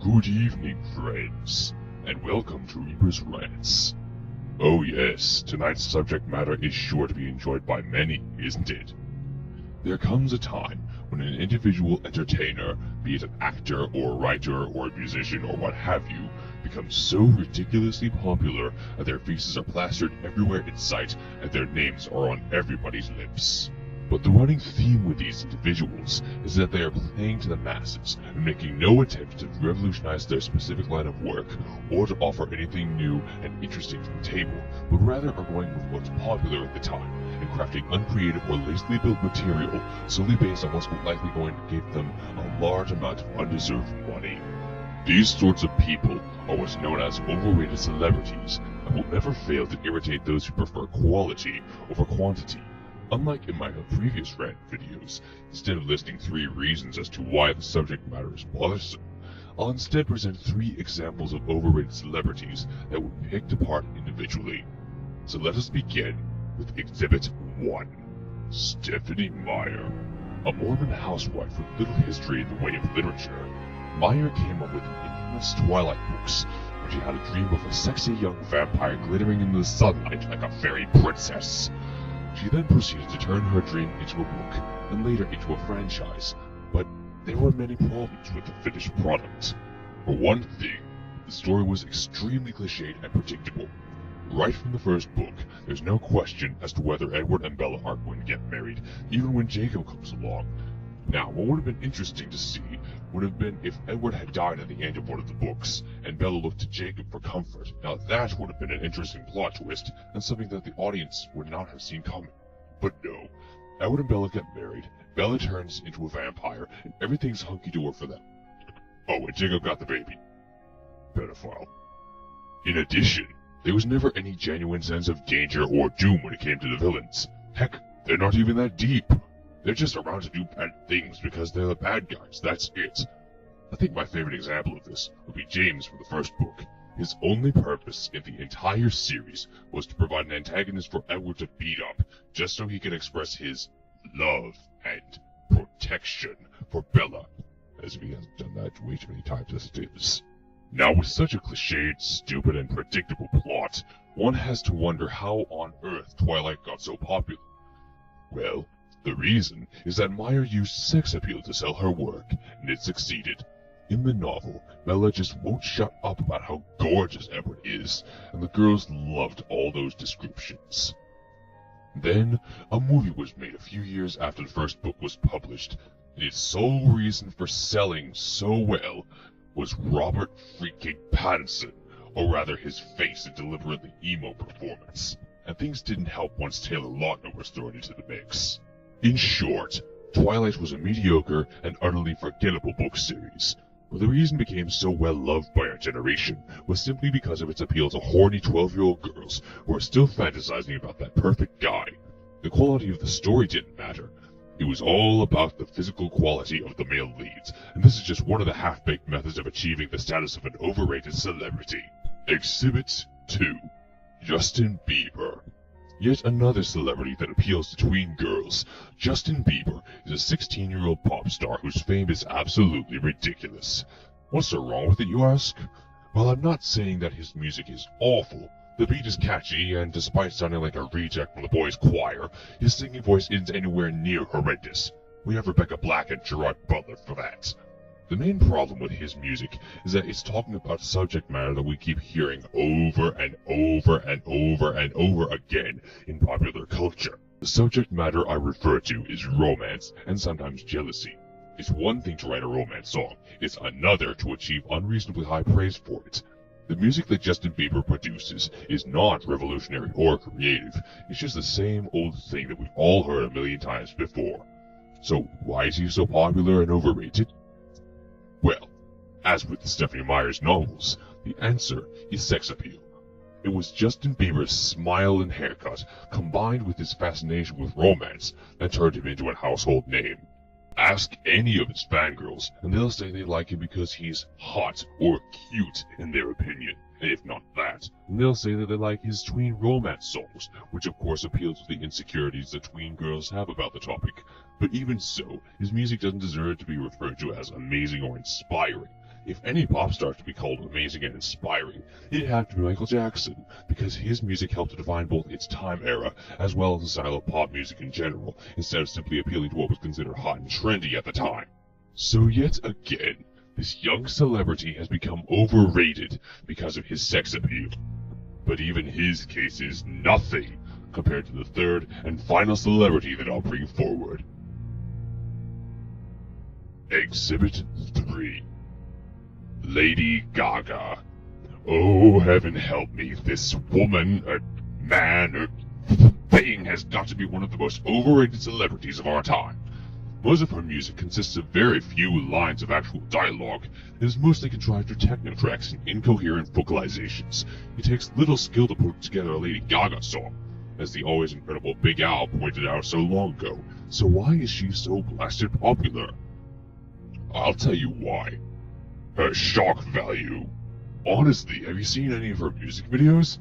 Good evening, friends, and welcome to Reaper's Rants. Oh yes, tonight's subject matter is sure to be enjoyed by many, isn't it? There comes a time when an individual entertainer, be it an actor or writer or a musician or what have you, becomes so ridiculously popular that their faces are plastered everywhere in sight and their names are on everybody's lips. But the running theme with these individuals is that they are playing to the masses and making no attempt to revolutionize their specific line of work or to offer anything new and interesting to the table, but rather are going with what's popular at the time and crafting uncreative or lazily built material solely based on what's likely going to give them a large amount of undeserved money. These sorts of people are what's known as overrated celebrities and will never fail to irritate those who prefer quality over quantity. Unlike in my previous rant videos, instead of listing 3 reasons as to why the subject matter is bothersome, I'll instead present 3 examples of overrated celebrities that were picked apart individually. So let us begin with Exhibit 1. Stephenie Meyer. A Mormon housewife with little history in the way of literature, Meyer came up with the infamous Twilight books, where she had a dream of a sexy young vampire glittering in the sunlight like a fairy princess. She then proceeded to turn her dream into a book, and later into a franchise, but there were many problems with the finished product. For one thing, the story was extremely cliched and predictable. Right from the first book, there's no question as to whether Edward and Bella are going to get married, even when Jacob comes along. Now, what would have been interesting to see would have been if Edward had died at the end of one of the books, and Bella looked to Jacob for comfort. Now that would have been an interesting plot twist, and something that the audience would not have seen coming. But no, Edward and Bella get married, Bella turns into a vampire, and everything's hunky-dory for them. Oh, and Jacob got the baby. Pedophile. In addition, there was never any genuine sense of danger or doom when it came to the villains. Heck, they're not even that deep. They're just around to do bad things because they're the bad guys, that's it. I think my favorite example of this would be James from the first book. His only purpose in the entire series was to provide an antagonist for Edward to beat up, just so he could express his love and protection for Bella, as if he hasn't done that way too many times as it is. Now, with such a cliched, stupid, and predictable plot, one has to wonder how on earth Twilight got so popular. Well, the reason is that Meyer used sex appeal to sell her work, and it succeeded. In the novel, Bella just won't shut up about how gorgeous Edward is, and the girls loved all those descriptions. Then, a movie was made a few years after the first book was published, and its sole reason for selling so well was Robert freaking Pattinson, or rather his face and deliberately emo performance. And things didn't help once Taylor Lautner was thrown into the mix. In short, Twilight was a mediocre and utterly forgettable book series, but the reason it became so well loved by our generation was simply because of its appeal to horny 12-year-old girls who are still fantasizing about that perfect guy. The quality of the story didn't matter. It was all about the physical quality of the male leads, and this is just one of the half-baked methods of achieving the status of an overrated celebrity. Exhibit 2. Justin Bieber. Yet another celebrity that appeals to tween girls. Justin Bieber is a 16-year-old pop star whose fame is absolutely ridiculous. What's so wrong with it, you ask? Well, I'm not saying that his music is awful. The beat is catchy, and despite sounding like a reject from the boys' choir, his singing voice isn't anywhere near horrendous. We have Rebecca Black and Gerard Butler for that. The main problem with his music is that it's talking about subject matter that we keep hearing over and over and over and over again in popular culture. The subject matter I refer to is romance and sometimes jealousy. It's one thing to write a romance song, it's another to achieve unreasonably high praise for it. The music that Justin Bieber produces is not revolutionary or creative, it's just the same old thing that we've all heard a million times before. So why is he so popular and overrated? Well, as with Stephenie Meyer's novels, the answer is sex appeal. It was Justin Bieber's smile and haircut, combined with his fascination with romance, that turned him into a household name. Ask any of his fangirls, and they'll say they like him because he's hot or cute in their opinion. And if not that, then they'll say that they like his tween romance songs, which of course appeals to the insecurities that tween girls have about the topic. But even so, his music doesn't deserve to be referred to as amazing or inspiring. If any pop star to be called amazing and inspiring, it'd have to be Michael Jackson, because his music helped to define both its time era, as well as the style of pop music in general, instead of simply appealing to what was considered hot and trendy at the time. So yet again, this young celebrity has become overrated because of his sex appeal. But even his case is nothing compared to the third and final celebrity that I'll bring forward. Exhibit 3. Lady Gaga. Oh, heaven help me, this woman, or man, or thing has got to be one of the most overrated celebrities of our time. Most of her music consists of very few lines of actual dialogue, and is mostly contrived for techno tracks and incoherent vocalizations. It takes little skill to put together a Lady Gaga song, as the always incredible Big Al pointed out so long ago. So why is she so blasted popular? I'll tell you why. Her shock value. Honestly, have you seen any of her music videos?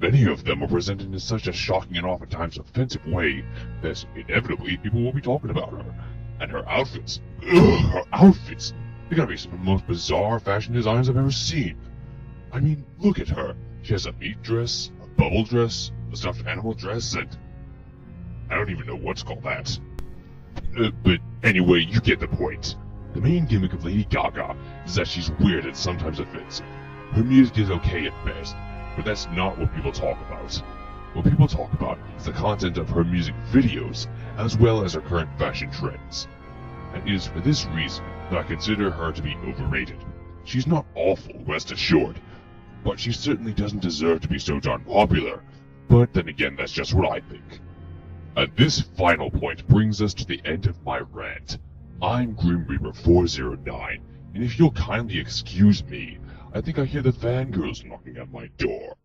Many of them are presented in such a shocking and oftentimes offensive way that inevitably people will be talking about her. And her outfits. Ugh, her outfits! They gotta be some of the most bizarre fashion designs I've ever seen. I mean, look at her. She has a meat dress, a bubble dress, a stuffed animal dress, and I don't even know what's called that. But anyway, you get the point. The main gimmick of Lady Gaga is that she's weird and sometimes offensive. Her music is okay at best, but that's not what people talk about. What people talk about is the content of her music videos, as well as her current fashion trends. And it is for this reason that I consider her to be overrated. She's not awful, rest assured, but she certainly doesn't deserve to be so darn popular. But then again, that's just what I think. And this final point brings us to the end of my rant. I'm Grim Reaper 409, and if you'll kindly excuse me, I think I hear the fangirls knocking at my door.